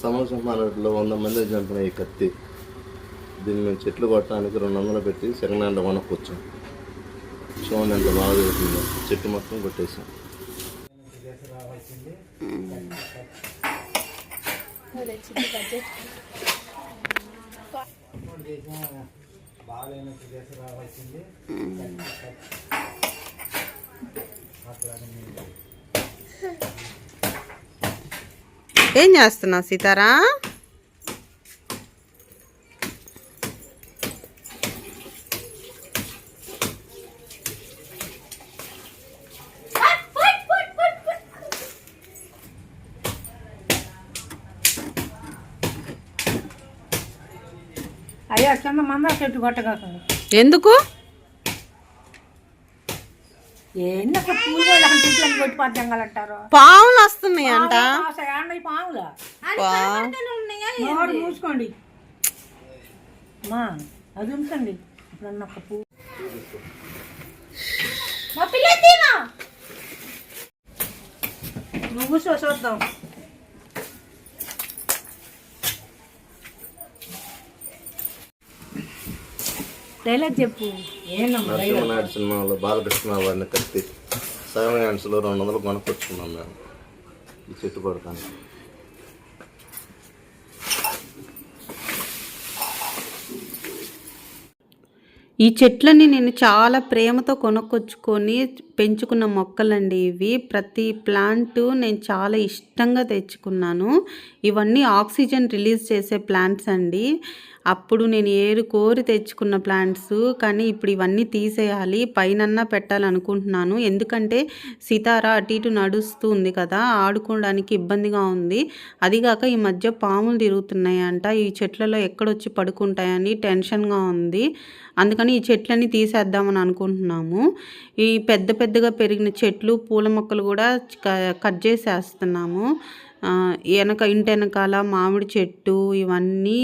సమసమానలో 100 మంది చంపిన ఈ కత్తి దీన్ని మేము చెట్లు కొట్టడానికి 200 పెట్టి సెకండ్ హ్యాండ్ కొనుక్కొచ్చాం. చూడండి ఎంత బాగా జరుగుతుందో. చెట్టు మొత్తం కొట్టేసాం. ఏం చేస్తున్నావు సీతారా? అయ్యా కింద మంద చెట్టు కొట్టగలరు. ఎందుకు? పాములు వస్తున్నాయి అంట. పాములు మూసుకోండి అది ఉంచండి. ఇప్పుడు ఒక పువ్వు నువ్వు చూద్దాం. డైలాగ్ చెప్పు. నరసింహనాయుడు సినిమాలో బాలకృష్ణ వాడిని కత్తి సెకండ్ హ్యాండ్స్లో 200 కొనుక్కొచ్చుకున్నాం మేము ఈ చెట్టు కొడతాను. ఈ చెట్లని నేను చాలా ప్రేమతో కొనుక్కొచ్చుకొని పెంచుకున్న మొక్కలండి ఇవి. ప్రతి ప్లాంట్ నేను చాలా ఇష్టంగా తెచ్చుకున్నాను. ఇవన్నీ ఆక్సిజన్ రిలీజ్ చేసే ప్లాంట్స్ అండి. అప్పుడు నేను కోరి తెచ్చుకున్న ప్లాంట్స్, కానీ ఇప్పుడు ఇవన్నీ తీసేయాలి, పైనన్నా పెట్టాలనుకుంటున్నాను. ఎందుకంటే సితార అటు ఇటు నడుస్తూ ఉంది కదా, ఆడుకోవడానికి ఇబ్బందిగా ఉంది. అదిగాక ఈ మధ్య పాములు తిరుగుతున్నాయంట. ఈ చెట్లలో ఎక్కడొచ్చి పడుకుంటాయని టెన్షన్గా ఉంది. అందుకని ఈ చెట్లన్నీ తీసేద్దామని అనుకుంటున్నాము. ఈ పెద్దగా పెరిగిన చెట్లు, పూల మొక్కలు కూడా కట్ చేసేస్తున్నాము. ఇంటి వెనకాల మామిడి చెట్టు, ఇవన్నీ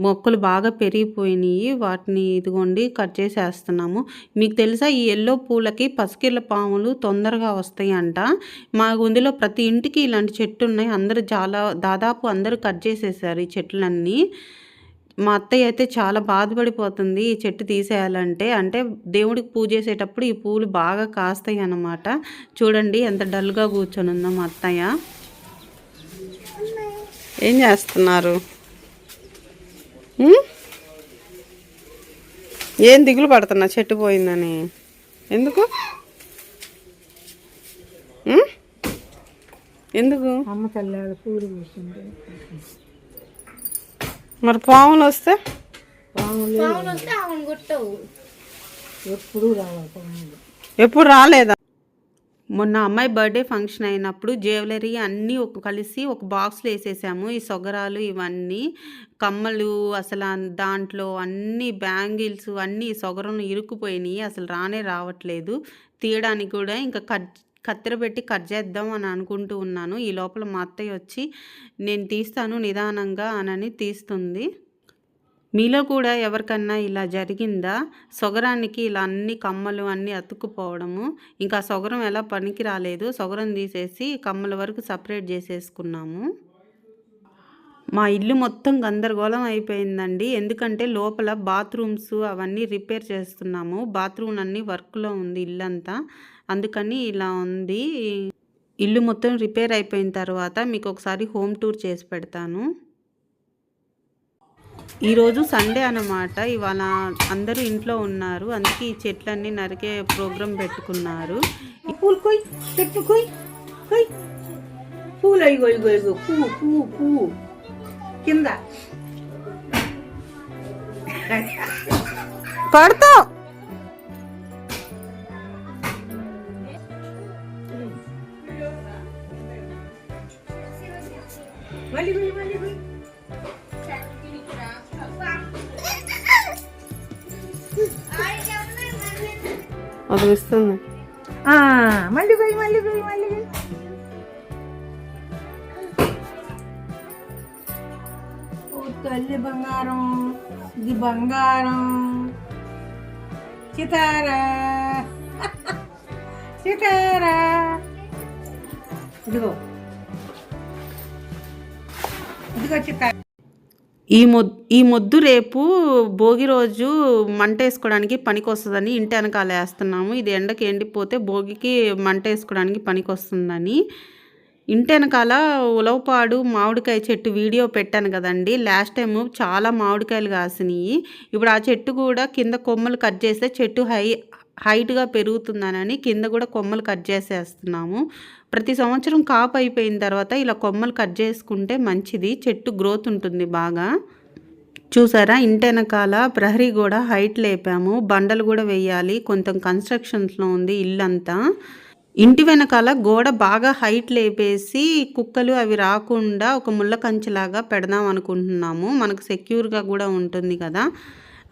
మొక్కలు బాగా పెరిగిపోయినాయి. వాటిని ఇదిగోండి కట్ చేసేస్తున్నాము. మీకు తెలుసా, ఈ ఎల్లో పూలకి పసికిళ్ళ పాములు తొందరగా వస్తాయి అంట. మా గుందిలో ప్రతి ఇంటికి ఇలాంటి చెట్టు ఉన్నాయి. దాదాపు అందరూ కట్ చేసేసారు ఈ చెట్లన్నీ. మా అత్తయ్య అయితే చాలా బాధపడిపోతుంది ఈ చెట్టు తీసేయాలంటే. అంటే దేవుడికి పూజ చేసేటప్పుడు ఈ పూలు బాగా కాస్తాయి అన్నమాట. చూడండి ఎంత డల్గా కూర్చొని ఉందో మా అత్తయ్య. ఏం చేస్తున్నారు? ఏం దిగులు పడుతున్నా చెట్టు పోయిందని? ఎందుకు ఎందుకు? అమ్మ తల్లి పూలు పూసింది. మరి పాములు వస్తే ఎప్పుడు రాలేదా? మొన్న అమ్మాయి బర్త్డే ఫంక్షన్ అయినప్పుడు జ్యువెలరీ అన్నీ కలిసి ఒక బాక్స్లో వేసేసాము. ఈ సొగరాలు, ఇవన్నీ కమ్మలు, అసలు దాంట్లో అన్ని బ్యాంగిల్స్ అన్నీ సొగరంలో ఇరుక్కుపోయినాయి. అసలు రావట్లేదు తీయడానికి కూడా. ఇంకా కత్తెర పెట్టి కట్ చేద్దాం అని అనుకుంటూ ఉన్నాను. ఈ లోపల మా అత్తయ్య వచ్చి నేను తీస్తాను నిదానంగా అని తీస్తుంది. మీలో కూడా ఎవరికన్నా ఇలా జరిగిందా? సొగరానికి ఇలా అన్ని కమ్మలు అన్నీ అతుక్కుపోవడము. ఇంకా సొగరం ఎలా పనికి రాలేదు. సొగరం తీసేసి కమ్మల వరకు సపరేట్ చేసేసుకున్నాము. మా ఇల్లు మొత్తం గందరగోళం అయిపోయిందండి. ఎందుకంటే లోపల బాత్రూమ్స్ అవన్నీ రిపేర్ చేస్తున్నాము. బాత్రూమ్ అన్నీ వర్క్లో ఉంది ఇల్లంతా. అందుకని ఇలా ఉంది. ఇల్లు మొత్తం రిపేర్ అయిపోయిన తర్వాత మీకు ఒకసారి హోమ్ టూర్ చేసి పెడతాను. ఈరోజు సండే అన్నమాట. ఇవాళ అందరూ ఇంట్లో ఉన్నారు. అందుకే ఈ చెట్లన్నీ నరికే ప్రోగ్రాం పెట్టుకున్నారు. పూలు కొయ్, చెట్టు కొయ్ కొయ్, పూలు అయ్యో పువ్వు కింద పడతావు. మళ్ళీ అది ఇస్తుంది. మళ్ళీ తల్లి బంగారం, ఇది బంగారం. సితారా ఇదిగో ఇదిగొచ్చి ఈ మొద్దు రేపు భోగి రోజు మంట వేసుకోవడానికి పనికి వస్తుందని ఇంటి వెనకాల వేస్తున్నాము. ఇది ఎండకి ఎండిపోతే భోగికి మంట వేసుకోవడానికి పనికి వస్తుందని ఇంటి వెనకాల ఉలవపాడు మామిడికాయ చెట్టు వీడియో పెట్టాను కదండి. లాస్ట్ టైము చాలా మామిడికాయలు కాసినాయి. ఇప్పుడు ఆ చెట్టు కూడా కింద కొమ్మలు కట్ చేస్తే చెట్టు హైట్గా పెరుగుతుందనని కింద కూడా కొమ్మలు కట్ చేసేస్తున్నాము. ప్రతి సంవత్సరం కాపు అయిపోయిన తర్వాత ఇలా కొమ్మలు కట్ చేసుకుంటే మంచిది, చెట్టు గ్రోత్ ఉంటుంది బాగా. చూసారా, ఇంటి వెనకాల ప్రహరీ కూడా హైట్ లేపాము. బండలు కూడా వేయాలి, కొంచెం కన్స్ట్రక్షన్స్లో ఉంది ఇల్లంతా. ఇంటి వెనకాల గోడ బాగా హైట్ లేపేసి కుక్కలు అవి రాకుండా ఒక ముళ్ళ కంచెలాగా పెడదాం అనుకుంటున్నాము. మనకు సెక్యూర్గా కూడా ఉంటుంది కదా.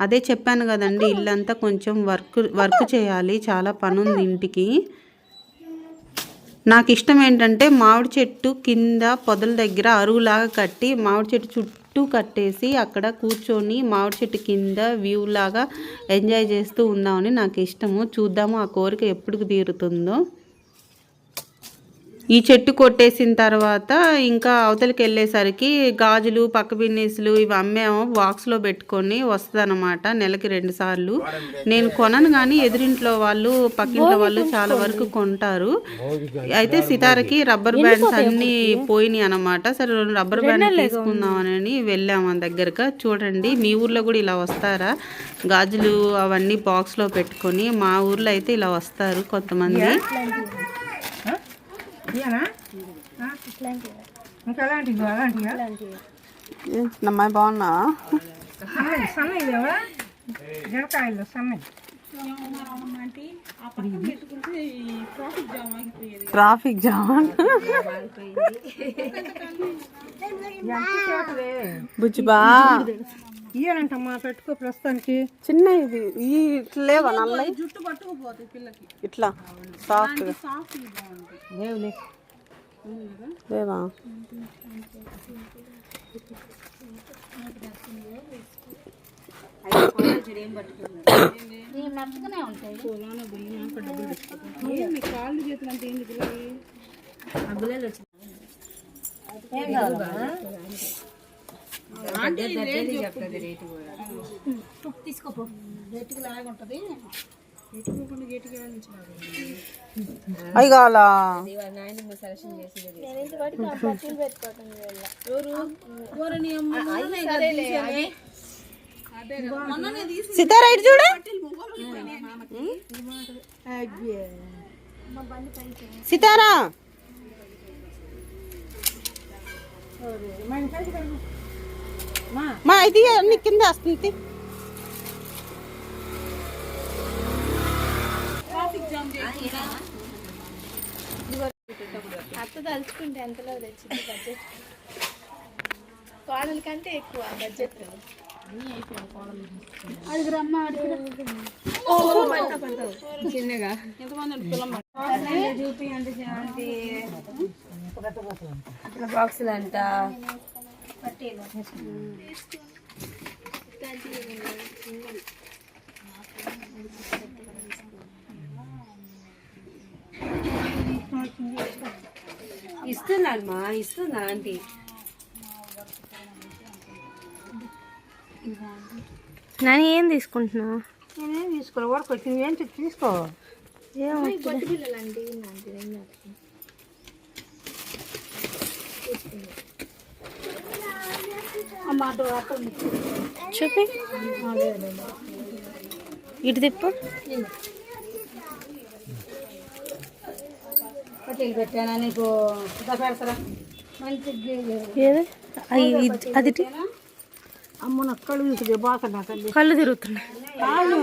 అదే చెప్పాను కదండి, ఇల్లంతా కొంచెం వర్క్ చేయాలి, చాలా పని ఉంది ఇంటికి. నాకు ఇష్టం ఏంటంటే మామిడి చెట్టు కింద పొదల దగ్గర అరువులాగా కట్టి మామిడి చెట్టు చుట్టూ కట్టేసి అక్కడ కూర్చొని మామిడి చెట్టు కింద వ్యూ లాగా ఎంజాయ్ చేస్తూ ఉందామని నాకు ఇష్టము. చూద్దాము ఆ కోరిక ఎప్పుడు తీరుతుందో. ఈ చెట్టు కొట్టేసిన తర్వాత ఇంకా అవతలికి వెళ్ళేసరికి గాజులు పక్క బిన్నీసులు ఇవి అమ్మేమో బాక్స్లో పెట్టుకొని వస్తుందన్నమాట. నెలకి 2 సార్లు. నేను కొనను కానీ ఎదురింట్లో వాళ్ళు పక్కింట్లో వాళ్ళు చాలా వరకు కొంటారు. అయితే సితారకి రబ్బర్ బ్యాండ్స్ అన్నీ పోయినాయి అనమాట. సరే రబ్బర్ బ్యాండ్ తీసుకుందామని వెళ్ళాము దగ్గరగా. చూడండి, మీ ఊర్లో కూడా ఇలా వస్తారా గాజులు అవన్నీ బాక్స్లో పెట్టుకొని? మా ఊర్లో అయితే ఇలా వస్తారు కొంతమంది. ఇంకా అలాంటివి అమ్మాయి బాగున్నా? సన్నవి లేవా జనకాయలు సన్నవి. ట్రాఫిక్ జామ్ బుజ్జిబా ఇయ్యాలంటమ్మా, పెట్టుకో ప్రస్తుతానికి. చిన్న ఇది ఇట్లా లేవా? నల్ల జుట్టు పట్టుకుపోతుంది పిల్లకి, ఇట్లా సాఫ్ట్ లేవా? తీసుకోపో, గట్టిగా లాగుంటది. అవి కావాలా? సితారా ఇటు చూడు. సితారా మా ఇది అన్ని కింద వస్తుంది. అత్త తలుచుకుంటే ఎంతలో తెచ్చింది బడ్జెట్? కోడల కంటే ఎక్కువ బడ్జెట్. అడుగురమ్మా చిన్నగా బాక్సులు అంట. ఇస్తున్నానమ్మా, ఇస్తున్నా ఆంటీ. నేను ఏం తీసుకుంటున్నావు? నేనేం తీసుకోవాలి, వరకు వచ్చి నువ్వేం తీసుకో. చూపి, ఇటు తిప్పు. పెట్టానా నీకు? పెడతారా అది అమ్మ నాకు కళ్ళు తీసుకుంటే బాగా నాకు కళ్ళు తిరుగుతున్నాయి. కాదు,